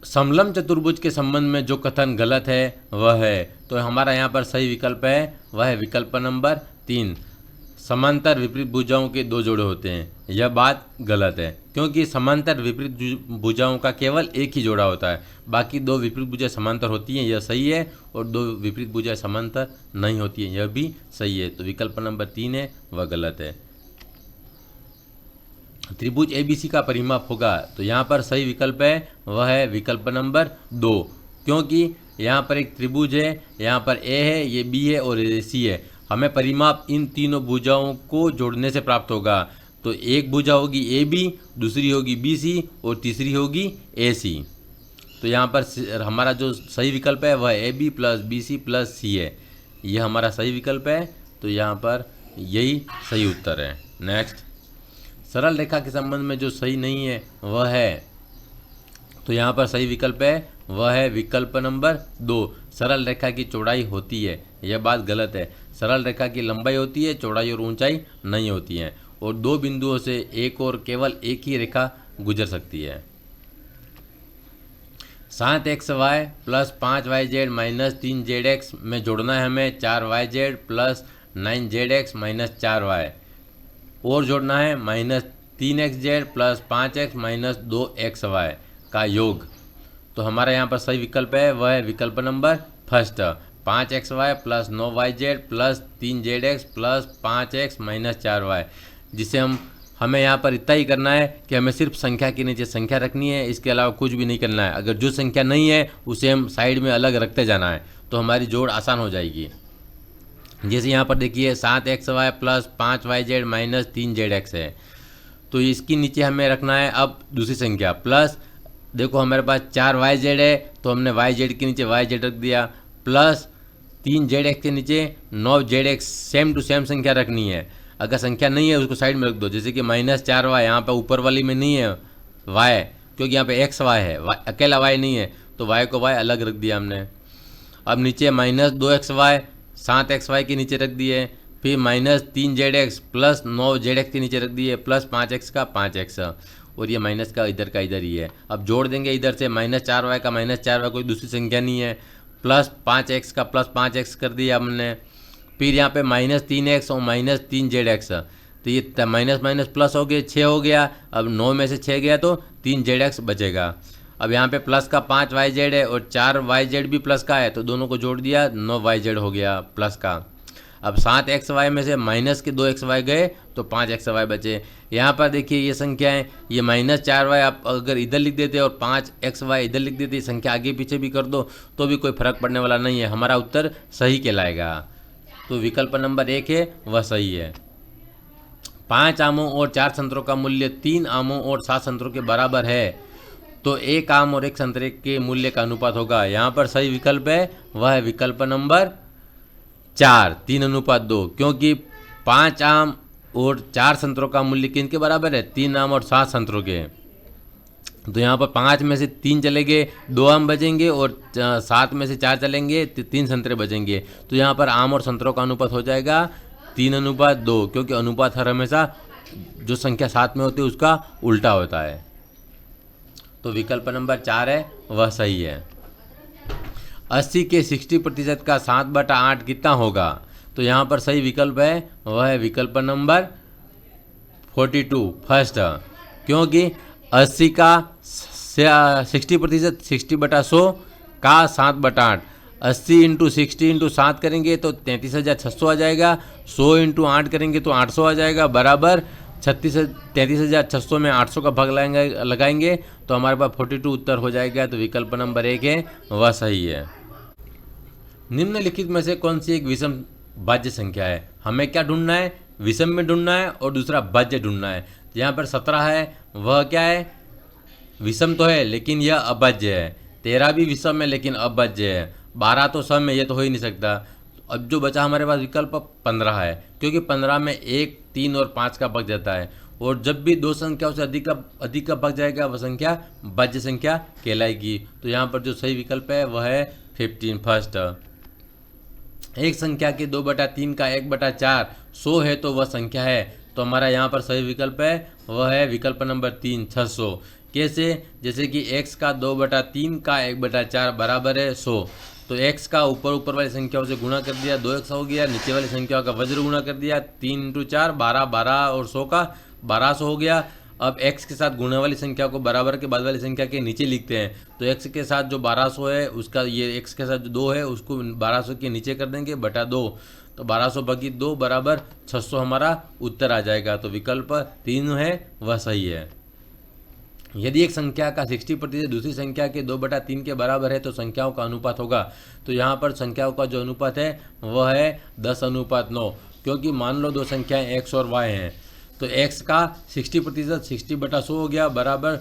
समलंब चतुर्भुज के संबंध में जो कथन गलत है वह है, तो हमारा यहाँ पर सही विकल्प है वह है विकल्प नंबर 3। समांतर विपरीत भुजाओं के दो जोड़े होते हैं, यह बात गलत है, क्योंकि समांतर विपरीत भुजाओं का केवल एक ही जोड़ा होता है, बाकी दो विपरीत भुजाएं समांतर होती हैं, यह सही है, और दो विपरीत भुजाएं समांतर नहीं होती हैं, यह भी सही है। तो विकल्प नंबर 3 है वह गलत है। त्रिभुज ABC का परिमाप होगा, तो यहाँ पर सही विकल्प है वह है विकल्प नंबर 2, क्योंकि यहाँ पर एक त्रिभुज है, यहाँ पर A है, ये B है और ये C है। हमें परिमाप इन तीनों भुजाओं को जोड़ने से प्राप्त होगा। तो एक भुजा होगी AB, दूसरी होगी BC और तीसरी होगी AC। तो यहाँ पर हमारा जो सही विकल्प है वह AB plus BC plus C है, यह हमारा सही विकल्प है। तो यहाँ पर यही सही उत्तर है। नेक्स्ट, सरल रेखा के संबंध में जो सही नहीं है वह है, तो यहाँ पर सही विकल्प है वह है विकल्प नंबर 2। सरल रेखा की चौड़ाई होती है, यह बात गलत है। सरल रेखा की लंबाई होती है, चौड़ाई और ऊंचाई नहीं होती है, और दो बिंदुओं से एक और केवल एक ही रेखा गुजर सकती है। 7xy plus 5yz minus 3zx में जोड़ना है हमें 4yz plus 9zx minus 4y, और जोड़ना है minus 3xz plus 5x minus 2xy का योग। तो हमारा यहाँ पर सही विकल्प है वह है विकल्प number first, 5xy plus 9yz plus 3zx plus 5x minus 4y, जिसे हमें यहाँ पर इतना ही करना है कि हमें सिर्फ संख्या के नीचे संख्या रखनी है, इसके अलावा कुछ भी नहीं करना है। अगर जो संख्या नहीं है उसे हम साइड में अलग रखते जाना है, तो हमारी जोड़ आसान हो जाएगी। जैसे यहाँ पर देखिए 7xy plus 5yz minus 3zx है, तो इसके नीचे हमें रखना है अब दूसरी संख्या प्लस, देखो हमारे पास 4yz है तो हमने yz के नीचे yz रख दिया, प्लस 3zx के नीचे 9zx, सेम टू सेम संख्या रखनी है। अगर संख्या नहीं है उसको साइड में रख दो, जैसे कि माइनस 4y, यहाँ पर ऊपर वाली में नहीं है y, क्योंकि यहाँ पे xy है, अकेला y नहीं है, तो y को y अलग रख दिया हमने। अब नीचे माइनस 2xy 7xy के नीचे रख दिए, फिर माइनस 3zx प्लस 9zx के नीचे रख दिए, प्लस 5x का 5x, और ये माइनस का इधर ही है। अब जोड़ देंगे इधर से माइनस 4y का माइनस 4y, कोई दूसरी संख्या नहीं है, प्लस 5x का प्लस 5x कर दिया हमने। फिर यहाँ पे माइनस 3x और माइनस 3zx, तो ये माइनस माइनस प्लस हो गए, 6 हो गया। अब 9 में से 6 गया तो 3zx बचेगा। अब यहाँ पे प्लस का 5yz है और 4yz भी प्लस का है, तो दोनों को जोड़ दिया 9yz हो गया प्लस का। अब 7xy में से माइनस के 2xy गए तो 5xy बचे। यहाँ पर देखिए ये संख्या है, ये माइनस 4y आप अगर इधर लिख देते और 5xy इधर लिख देते, संख्या आगे पीछे भी कर दो तो भी कोई फर्क पड़ने वाला नहीं है, हमारा उत्तर सही कहलाएगा। तो विकल्प नंबर 1 है वह सही है। 5 आमों और 4 संतरों का मूल्य 3 आमों और 7 संतरों के बराबर है, तो 1 आम और 1 संतरे के मूल्य का अनुपात होगा। यहाँ पर सही विकल्प है वह है विकल्प नंबर 4, 3:2, क्योंकि 5 आम और 4 संतरों का मूल्य किन के बराबर है, 3 आम और 7 संतरों के। तो यहाँ पर 5 में से 3 चले गए, 2 आम बचेंगे, और 7 में से 4 चलेंगे, 3 संतरे बचेंगे। तो यहाँ पर आम और संतरों का अनुपात हो जाएगा 3:2, क्योंकि अनुपात हर हमेशा जो संख्या साथ में होती है उसका उल्टा होता है। तो विकल्प नंबर 4 है वह सही है। 80 के 60% का 7/8 कितना होगा, तो यहाँ पर सही विकल्प है वह है विकल्प नंबर 42 फर्स्ट, क्योंकि 80 का 60% 60/100 का 7/8, 80 × 60 × 7 करेंगे तो 33,600 आ जाएगा, 100 × 8 करेंगे तो 800 आ जाएगा, बराबर 33,600 में 800 का भाग लगाएंगे तो हमारे पास 42 उत्तर हो जाएगा। तो विकल्प नंबर 1 है वह सही है। निम्नलिखित में से कौन सी एक विषम भाज्य संख्या है, हमें क्या ढूंढना है, विषम में ढूंढना है और दूसरा भाज्य ढूंढना है। यहाँ पर 17 है वह क्या है, विषम तो है लेकिन यह अभाज्य है। 13 भी विषम है लेकिन अभाज्य है। 12 तो सम है, यह तो हो ही नहीं सकता। अब जो बचा हमारे पास विकल्प 15 है, क्योंकि 15 में 1, 3 और 5 का भाग जाता है, और जब भी दो संख्याओं से अधिक का भाग जाएगा वह संख्या भाज्य संख्या कहलाएगी। तो यहाँ पर जो सही विकल्प है वह है 15 फर्स्ट। एक संख्या के 2/3 का 1/4 100 है तो वह संख्या है, तो हमारा यहाँ पर सही विकल्प है वह है विकल्प नंबर 3 600। कैसे? जैसे कि x का 2/3 का 1/4 बराबर है 100। तो x का ऊपर वाली संख्याओं से गुणा कर दिया, 2x हो गया। नीचे वाली संख्याओं का वज्र गुणा कर दिया, 3 × 4 12, 12 और 100 का 1200 हो गया। अब x के साथ गुणा वाली संख्या को बराबर के बाद वाली संख्या के नीचे लिखते हैं। तो x के साथ जो 1200 है उसका, ये x के साथ जो 2 है उसको 1200 के नीचे कर देंगे बटा 2। तो 1200 भागित 2 बराबर 600 हमारा उत्तर आ जाएगा। तो विकल्प 3 है वह सही है। यदि एक संख्या का 60% दूसरी संख्या के 2/3 के बराबर है तो संख्याओं का अनुपात होगा। तो यहाँ पर संख्याओं का जो अनुपात है वह है 10:9, क्योंकि मान लो दो संख्याएं x और y हैं। तो x का 60% 60/100 हो गया, बराबर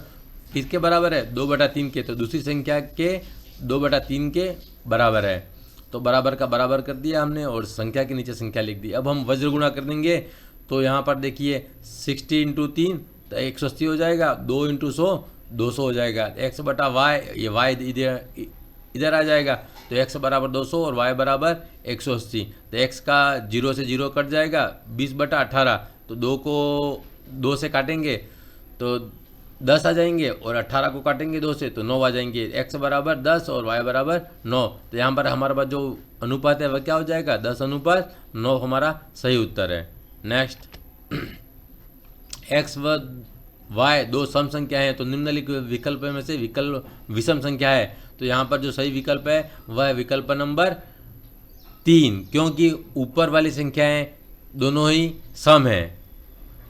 किसके बराबर है? 2/3 के। तो दूसरी संख्या के 2/3 के बराबर है। तो बराबर का बराबर कर दिया हमने और संख्या के नीचे संख्या लिख दी। अब हम वज्र गुणा कर देंगे। तो यहाँ पर देखिए 60 × 3 तो 180 हो जाएगा, 2 × 100 200 हो जाएगा। x/y, ये y इधर आ जाएगा। तो x बराबर 200 और y बराबर 180। तो x का 0 से 0 कट जाएगा, 20/18। तो 2 को 2 से काटेंगे तो 10 आ जाएंगे और 18 को काटेंगे 2 से तो 9 आ जाएंगे। x बराबर 10 और y बराबर 9। तो यहाँ पर हमारे पास जो अनुपात है वह क्या हो जाएगा? 10:9 हमारा सही उत्तर है। नेक्स्ट, x व y दो सम संख्या है तो निम्नलिखित विकल्प में से विकल्प विषम संख्या है। तो यहाँ पर जो सही विकल्प है वह है विकल्प नंबर 3, क्योंकि ऊपर वाली संख्याएं दोनों ही सम है।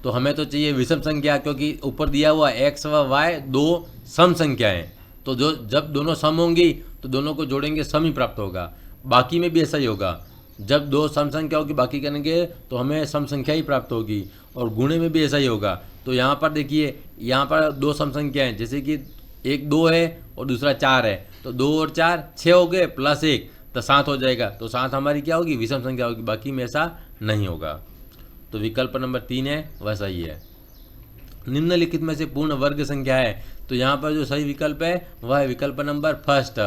तो हमें तो चाहिए विषम संख्या, क्योंकि ऊपर दिया हुआ x व y दो सम संख्याएं। तो जो जब दोनों सम होंगी तो दोनों को जोड़ेंगे सम ही प्राप्त होगा। बाकी में भी ऐसा ही होगा, जब दो सम संख्याओं की बाकी करेंगे तो हमें सम संख्या ही प्राप्त होगी, और गुणे में भी ऐसा ही होगा। तो यहाँ पर देखिए, यहाँ पर दो सम संख्याएं, जैसे कि एक 2 है और दूसरा 4 है। तो 2 और 4 6 हो गए, प्लस 1 तो 7 हो जाएगा। तो 7 हमारी क्या होगी? विषम संख्या होगी। बाकी में ऐसा नहीं होगा। तो विकल्प नंबर 3 है वह सही है। निम्नलिखित में से पूर्ण वर्ग संख्या है। तो यहाँ पर जो सही विकल्प है वह है विकल्प नंबर फर्स्ट,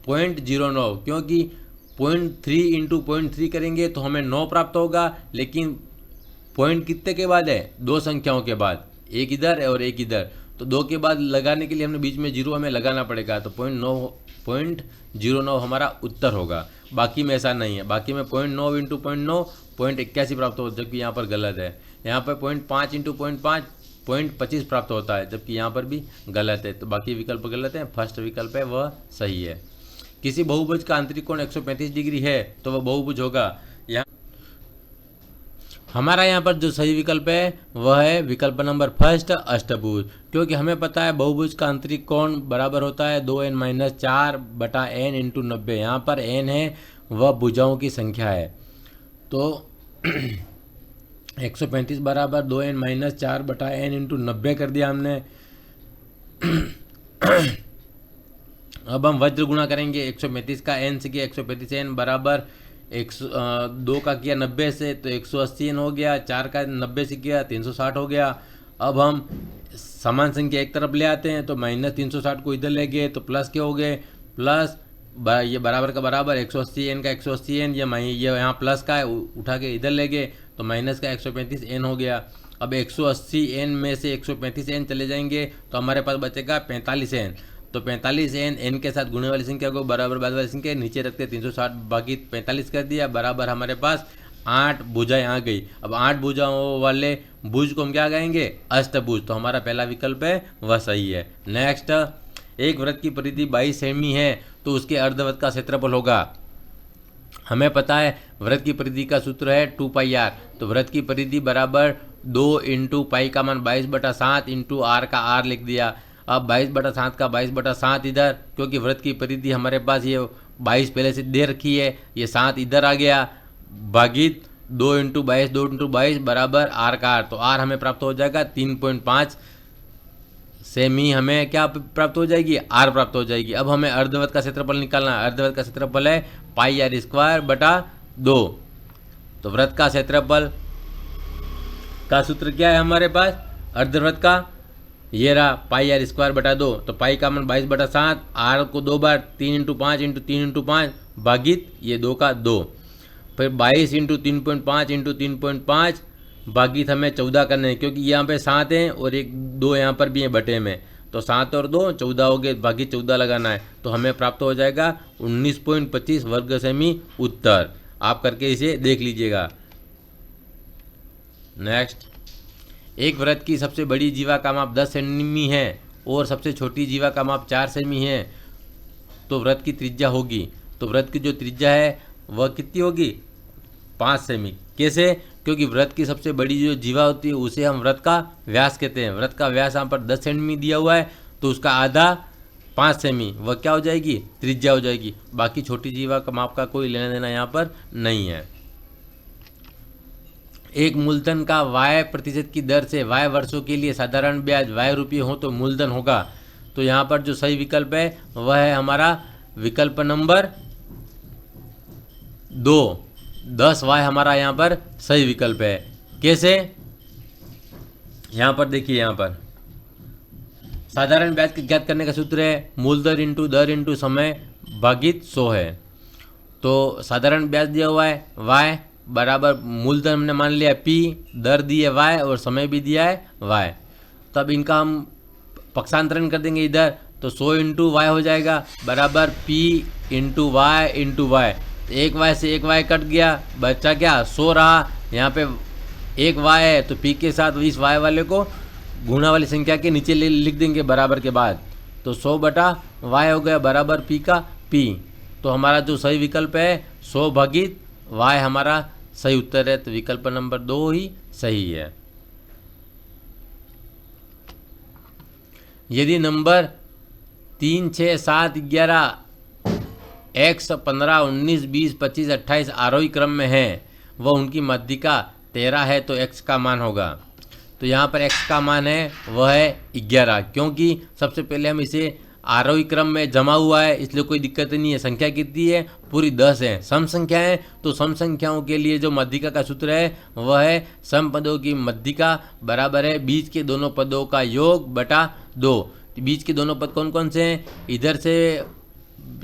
0.09, क्योंकि 0.3 × 0.3 करेंगे तो हमें 9 प्राप्त होगा। लेकिन पॉइंट कितने के बाद है? दो संख्याओं के बाद, एक इधर और एक इधर। तो 2 के बाद लगाने के लिए हमने बीच में 0 हमें लगाना पड़ेगा। तो 0.09 हमारा उत्तर होगा। बाकी में ऐसा नहीं है। बाकी में 0.9 × 0.9 0.81 प्राप्त होता है, जबकि यहाँ पर गलत है। यहाँ पर 0.5 × 0.5 0.25 प्राप्त होता है, जबकि यहाँ पर भी गलत है। तो बाकी विकल्प गलत है। फर्स्ट विकल्प है वह सही है। किसी बहुभुज का आंतरिक कोण 135 डिग्री है तो वह बहुभुज होगा। यहाँ हमारा यहाँ पर जो सही विकल्प है वह है विकल्प नंबर फर्स्ट, अष्टभुज, क्योंकि हमें पता है बहुभुज का आंतरिक कोण बराबर होता है 2n-4/n × 90। यहाँ पर n है वह भुजाओं की संख्या है। तो 135 बराबर 2n-4/n × 90 कर दिया हमने। अब हम वज्र गुणा करेंगे। 135 का n से किया 135n बराबर 2 का किया 90 से तो 180n हो गया। 4 का 90 से किया 360 हो गया। अब हम समान संख्या एक तरफ ले आते हैं तो -360 को इधर ले गए तो प्लस के हो गए, प्लस ये बराबर का बराबर 180n का 180n, ये यहाँ प्लस का है उठा के इधर ले गए तो माइनस का 135n हो गया। अब 180n में से 135n चले जाएंगे तो हमारे पास बचेगा 45n। तो 45n n के साथ गुणे वाली संख्या को बराबर बाद वाली संख्या नीचे रखते 360 बाकी 45 कर दिया, बराबर हमारे पास 8 भुजाएं आ गई। अब 8 भुजाओं वाले भुज को हम क्या कहेंगे? अष्टभुज। तो हमारा पहला विकल्प है वह सही है। नेक्स्ट, एक वृत्त की परिधि 22 सेमी है तो उसके अर्धवृत्त का क्षेत्रफल होगा। हमें पता है वृत्त की परिधि का सूत्र है 2πr। तो वृत्त की परिधि बराबर 2 × पाई का मान 22/7 × r का r लिख दिया। अब 22/7 का 22/7 इधर, क्योंकि वृत्त की परिधि हमारे पास ये 22 पहले से दे रखी है, ये 7 इधर आ गया, भागित 2 × 22 2 × 22 बराबर r का r। तो r हमें प्राप्त हो जाएगा 3.5 सेमी। हमें क्या प्राप्त हो जाएगी? r प्राप्त हो जाएगी। अब हमें अर्धवृत्त का क्षेत्रफल निकालना है। अर्धवृत्त का क्षेत्रफल है πr/2। तो वृत्त का क्षेत्रफल का सूत्र क्या है हमारे पास? अर्धवृत्त का ये रहा πr/2। तो पाई का मान 22/7, r को 2 बार 3 × 5 × 3 × 5 भागित ये 2 का 2, फिर 22 × 3.5 × 3.5 भागित हमें 14 करने हैं, क्योंकि यहाँ पे 7 हैं और एक 2 यहाँ पर भी हैं बटे में। तो 7 और 2 14 हो गए, बाकी 14 लगाना है, तो हमें प्राप्त हो जाएगा 19.25 वर्ग सेमी उत्तर। आप करके इसे देख लीजिएगा। नेक्स्ट, एक वृत्त की सबसे बड़ी जीवा का माप 10 सेमी है और सबसे छोटी जीवा का माप 4 सेमी है, तो वृत्त की त्रिज्या होगी। तो वृत्त की जो त्रिज्या है वह कितनी होगी? 5 सेमी। कैसे? क्योंकि वृत्त की सबसे बड़ी जो जीवा होती है उसे हम वृत्त का व्यास कहते हैं। वृत्त का व्यास यहाँ पर 10 सेमी दिया हुआ है, तो उसका आधा 5 सेमी वह क्या हो जाएगी? त्रिज्या हो जाएगी। बाकी छोटी जीवा का माप का कोई लेना देना यहाँ पर नहीं है। एक मूलधन का y% की दर से y वर्षों के लिए साधारण ब्याज y रुपये हो तो मूलधन होगा। तो यहाँ पर जो सही विकल्प है वह है हमारा विकल्प नंबर 2, 10y हमारा यहाँ पर सही विकल्प है। कैसे? यहाँ पर देखिए, यहाँ पर साधारण ब्याज ज्ञात करने का सूत्र है मूलधन इंटू दर इंटू समय भागित 100 है। तो साधारण ब्याज दिया हुआ है y बराबर मूलधन हमने मान लिया p, दर दी है y और समय भी दिया है y। तब इनका हम पक्षांतरण कर देंगे इधर, तो 100 इंटू वाई हो जाएगा बराबर p into Y into Y. एक y से एक y कट गया, बच्चा क्या 100 रहा। यहाँ पे एक y है तो p के साथ इस y वाले को गुणा वाली संख्या के नीचे लिख देंगे बराबर के बाद, तो 100 बटा y हो गया बराबर p का p। तो हमारा जो सही विकल्प है 100 भागित y हमारा सही उत्तर है। तो विकल्प नंबर 2 ही सही है। यदि नंबर 3, 6, 7, 11 x 15, 19, 20, 25, 28 आरोही क्रम में है, वह उनकी मध्यिका 13 है, तो x का मान होगा। तो यहाँ पर x का मान है वह है 11, क्योंकि सबसे पहले हम इसे आरोही क्रम में जमा हुआ है, इसलिए कोई दिक्कत नहीं है। संख्या कितनी है? पूरी 10 है। सम संख्या है, तो सम संख्याओं के लिए जो मध्यिका का सूत्र है वह है सम पदों की मध्यिका बराबर है बीच के दोनों पदों का योग बटा 2। बीच के दोनों पद कौन कौन से हैं? इधर से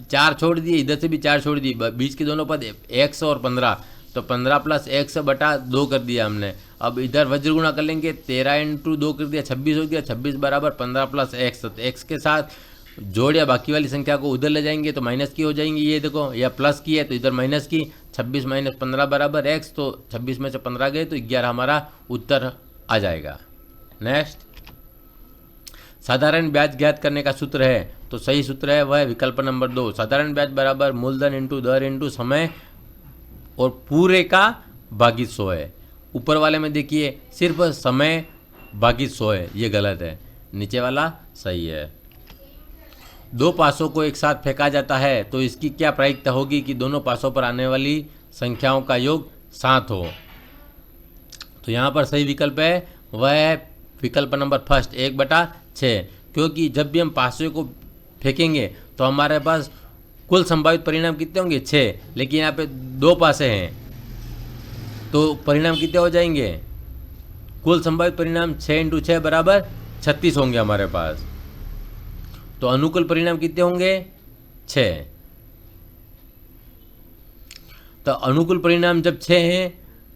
4 छोड़ दिए, इधर से भी 4 छोड़ दिए। बीच के दोनों पद x और 15, तो 15 प्लस x बटा 2 कर दिया हमने। अब इधर वज्र गुणा कर लेंगे, 13 इंटू 2 कर दिया 26 हो गया। 26 बराबर 15 प्लस x, तो x के साथ जोड़ या बाकी वाली संख्या को उधर ले जाएंगे तो माइनस की हो जाएंगी। ये देखो, या प्लस की है तो इधर माइनस की। 26 माइनस 15 बराबर x, तो 26 में से 15 गए तो 11 हमारा उत्तर आ जाएगा। नेक्स्ट, साधारण ब्याज ज्ञात करने का सूत्र है, तो सही सूत्र है वह विकल्प नंबर 2। साधारण ब्याज बराबर मूलधन इंटू दर इंटू समय और पूरे का भागित 100 है। ऊपर वाले में देखिए सिर्फ समय भागित 100 है, ये गलत है। नीचे वाला सही है। दो पासों को एक साथ फेंका जाता है तो इसकी क्या प्रायिकता होगी कि दोनों पासों पर आने वाली संख्याओं का योग 7 हो। तो यहाँ पर सही विकल्प है वह है विकल्प नंबर फर्स्ट 1/6, क्योंकि जब भी हम पासों को फेंकेंगे तो हमारे पास कुल संभावित परिणाम कितने होंगे? 6, लेकिन यहाँ पे 2 पासे हैं तो परिणाम कितने हो जाएंगे? कुल संभावित परिणाम 6 × 6 बराबर 36 होंगे हमारे पास। तो अनुकूल परिणाम कितने होंगे? 6। तो अनुकूल परिणाम जब 6 हैं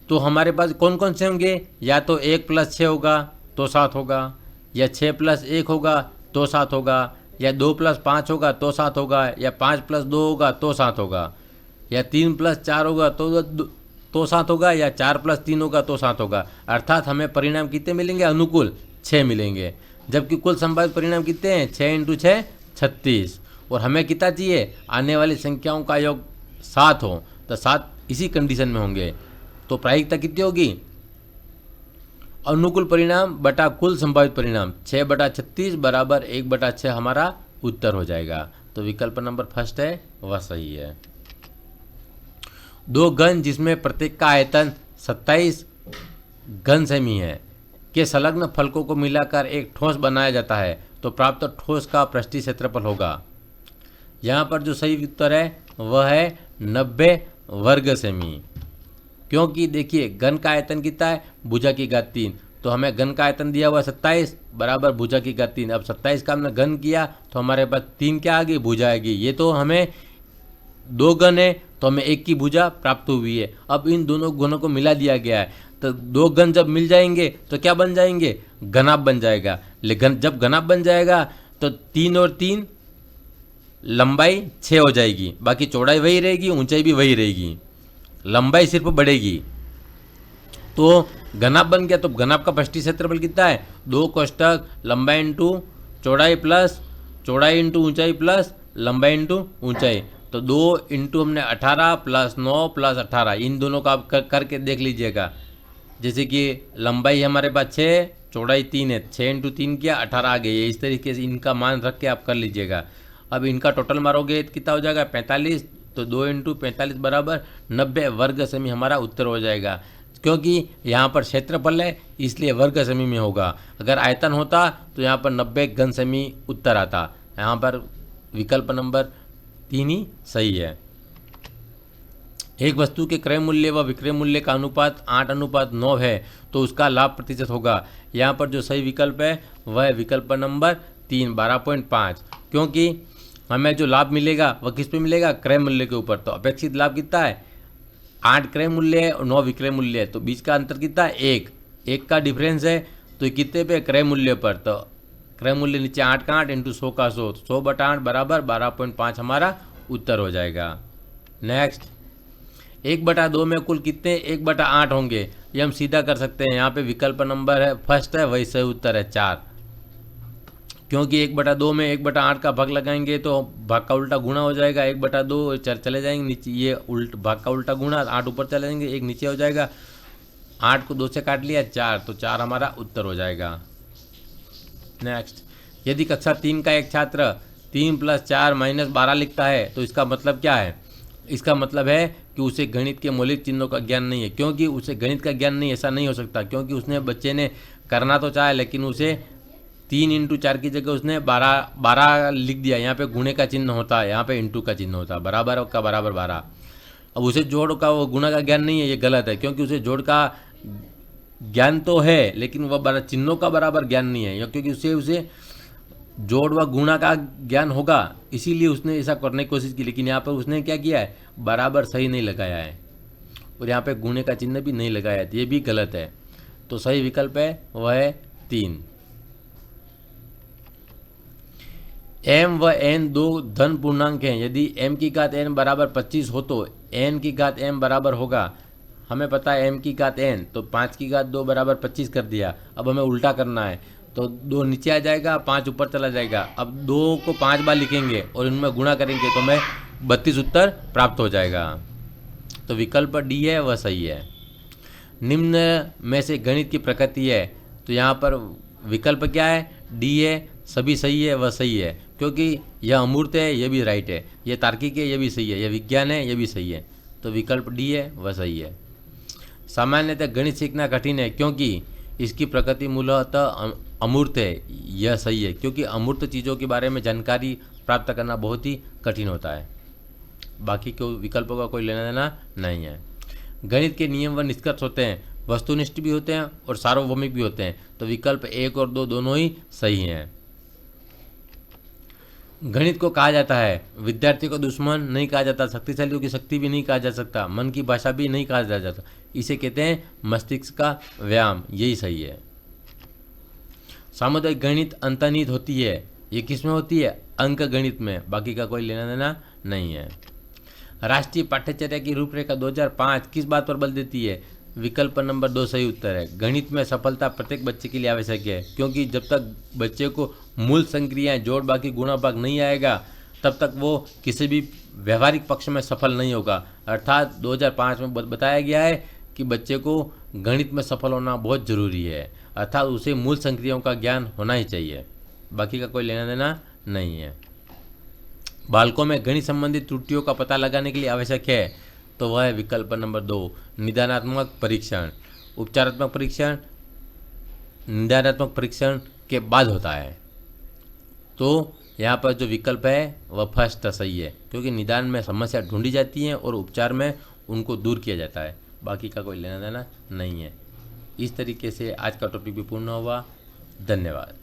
तो हमारे पास कौन कौन से होंगे? या तो 1 + 6 होगा तो 7 होगा, या 6 + 1 होगा तो 7 होगा, या 2 + 5 होगा तो 7 होगा, या 5 + 2 होगा तो 7 होगा, या 3 + 4 होगा तो 7 होगा, या 4 + 3 होगा तो 7 होगा। अर्थात हमें परिणाम कितने मिलेंगे? अनुकूल 6 मिलेंगे। जबकि कुल संभावित परिणाम कितने हैं? 6 × 6 36, और हमें कितना चाहिए? आने वाली संख्याओं का योग 7 हो, तो 7 इसी कंडीशन में होंगे। तो प्रायिकता कितनी होगी? अनुकूल परिणाम बटा कुल संभावित परिणाम 6/36 बराबर 1/6 हमारा उत्तर हो जाएगा। तो विकल्प नंबर फर्स्ट है वह सही है। 2 घन जिसमें प्रत्येक का आयतन 27 घन सेमी है के संलग्न फलकों को मिलाकर एक ठोस बनाया जाता है, तो प्राप्त ठोस का पृष्ठीय क्षेत्रफल होगा। यहाँ पर जो सही उत्तर है वह है 90 वर्ग सेमी, क्योंकि देखिए घन का आयतन कितना है? भुजा की घात 3, तो हमें घन का आयतन दिया हुआ 27 बराबर भुजा की घात 3। अब 27 का हमने घन किया तो हमारे पास 3 क्या आ गई? भुजा आएगी। ये तो हमें 2 घन है तो हमें 1 की भुजा प्राप्त हुई है। अब इन दोनों घनों को मिला दिया गया है तो दो घन जब मिल जाएंगे तो क्या बन जाएंगे, घनाभ बन जाएगा। लेकिन जब घनाभ बन जाएगा तो 3 और 3 लंबाई 6 हो जाएगी, बाकी चौड़ाई वही रहेगी, ऊंचाई भी वही रहेगी, लंबाई सिर्फ बढ़ेगी। तो घनाभ बन गया। तो घनाभ का पृष्ठीय क्षेत्रफल कितना है, 2 कोष्टक लंबाई इंटू चौड़ाई प्लस चौड़ाई इंटू ऊंचाई प्लस लंबाई इंटू ऊंचाई। तो 2 इंटू हमने 18 प्लस 9 प्लस 18, इन दोनों का आप करके देख लीजिएगा। जैसे कि लंबाई हमारे पास 6, चौड़ाई 3 है, 6 इंटू 3 किया 18 आ गई है। इस तरीके से इनका मान रख के आप कर लीजिएगा। अब इनका टोटल मारोगे तो कितना हो जाएगा, 45। तो 2 इंटू 45 बराबर 90 वर्ग सेमी हमारा उत्तर हो जाएगा। क्योंकि यहाँ पर क्षेत्रफल है इसलिए वर्ग सेमी में होगा। अगर आयतन होता तो यहाँ पर 90 घन सेमी उत्तर आता। यहाँ पर विकल्प नंबर 3 ही सही है। एक वस्तु के क्रय मूल्य व विक्रय मूल्य का अनुपात 8:9 है तो उसका लाभ प्रतिशत होगा। यहाँ पर जो सही विकल्प है वह है विकल्प नंबर 3, 12.5। क्योंकि हमें जो लाभ मिलेगा वह किस पे मिलेगा, क्रय मूल्य के ऊपर। तो अपेक्षित लाभ कितना है, 8 क्रय मूल्य है और 9 विक्रय मूल्य है। तो बीच का अंतर कितना है, 1 का डिफरेंस है। तो कितने पे, क्रय मूल्य पर। तो क्रय मूल्य नीचे 8 का 8 इंटू 100 का 100, 100/8 बराबर 12.5 हमारा उत्तर हो जाएगा। नेक्स्ट, 1/2 में कुल कितने 1/8 होंगे, ये हम सीधा कर सकते हैं। यहाँ पे विकल्प नंबर है फर्स्ट है, वही सही उत्तर है 4। क्योंकि 1/2 में 1/8 का भाग लगाएंगे तो भाग का उल्टा गुणा हो जाएगा। 1/2 चले जाएंगे नीचे, ये भाग का उल्टा गुणा, 8 ऊपर चले जाएंगे, 1 नीचे हो जाएगा। 8 को 2 से काट लिया 4, तो 4 हमारा उत्तर हो जाएगा। नेक्स्ट, यदि कक्षा 3 का एक छात्र 3 + 4 - 12 लिखता है तो इसका मतलब क्या है, इसका मतलब है कि उसे गणित के मौलिक चिन्हों का ज्ञान नहीं है। क्योंकि उसे गणित का ज्ञान नहीं, ऐसा नहीं हो सकता। क्योंकि उसने, बच्चे ने करना तो चाहे लेकिन उसे 3 × 4 की जगह उसने 12 लिख दिया। यहाँ पे गुणे का चिन्ह होता है, यहाँ पे इंटू का चिन्ह होता है, बराबर का बराबर 12। अब उसे जोड़ का वो गुणा का ज्ञान नहीं है, ये गलत है। क्योंकि उसे जोड़ का ज्ञान तो है लेकिन वह चिन्हों का बराबर ज्ञान नहीं है। क्योंकि उसे जोड़ व गुणा का ज्ञान होगा, इसीलिए उसने ऐसा करने की कोशिश की। लेकिन यहाँ पर उसने क्या किया है, बराबर सही नहीं लगाया है और यहाँ पे गुणे का चिन्ह भी नहीं लगाया है, तो ये भी गलत है। तो सही विकल्प है वह है 3। m व n दो धन पूर्णांक हैं। यदि m की घात n बराबर 25 हो तो n की घात m बराबर होगा, हमें पता है m की घात n, तो 5 की घात 2 बराबर 25 कर दिया। अब हमें उल्टा करना है, तो 2 नीचे आ जाएगा, 5 ऊपर चला जाएगा। अब 2 को 5 बार लिखेंगे और इनमें गुणा करेंगे तो हमें 32 उत्तर प्राप्त हो जाएगा। तो विकल्प डी है वह सही है। निम्न में से गणित की प्रकृति है, तो यहाँ पर विकल्प क्या है, डी है। सभी सही है, वह सही है। क्योंकि यह अमूर्त है, यह भी राइट है। यह तार्किक है, यह भी सही है। यह विज्ञान है, यह भी सही है। तो विकल्प डी है वह सही है। सामान्यतः गणित सीखना कठिन है क्योंकि इसकी प्रकृति मूलतः अमूर्त है, यह सही है। क्योंकि अमूर्त चीज़ों के बारे में जानकारी प्राप्त करना बहुत ही कठिन होता है। बाकी के विकल्पों का कोई लेना देना नहीं है। गणित के नियम व निष्कर्ष होते हैं, वस्तुनिष्ठ भी होते हैं और सार्वभौमिक भी होते हैं। तो विकल्प 1 और 2 दोनों ही सही हैं। गणित को कहा जाता है विद्यार्थी को दुश्मन नहीं कहा जाता, शक्तिशालियों की शक्ति भी नहीं कहा जा सकता, मन की भाषा भी नहीं कहा जा सकता। इसे कहते हैं मस्तिष्क का व्यायाम, यही सही है। सामुदायिक गणित अंतर्निहित होती है, ये किस में होती है, अंक गणित में। बाकी का कोई लेना देना नहीं है। राष्ट्रीय पाठ्यचर्या की रूपरेखा 2005 किस बात पर बल देती है, विकल्प नंबर 2 सही उत्तर है। गणित में सफलता प्रत्येक बच्चे के लिए आवश्यक है। क्योंकि जब तक बच्चे को मूल संक्रियाएं, जोड़ बाकी गुणा भाग नहीं आएगा तब तक वो किसी भी व्यवहारिक पक्ष में सफल नहीं होगा। अर्थात 2005 में बताया गया है कि बच्चे को गणित में सफल होना बहुत ज़रूरी है। अर्थात उसे मूल संक्रियाओं का ज्ञान होना ही चाहिए। बाकी का कोई लेना देना नहीं है। बालकों में गणित संबंधित त्रुटियों का पता लगाने के लिए आवश्यक है, तो वह है विकल्प नंबर 2 निदानात्मक परीक्षण। उपचारात्मक परीक्षण निदानात्मक परीक्षण के बाद होता है। तो यहाँ पर जो विकल्प है वह फर्स्ट सही है। क्योंकि निदान में समस्या ढूंढी जाती है और उपचार में उनको दूर किया जाता है। बाकी का कोई लेना देना नहीं है। इस तरीके से आज का टॉपिक भी पूर्ण हुआ। धन्यवाद।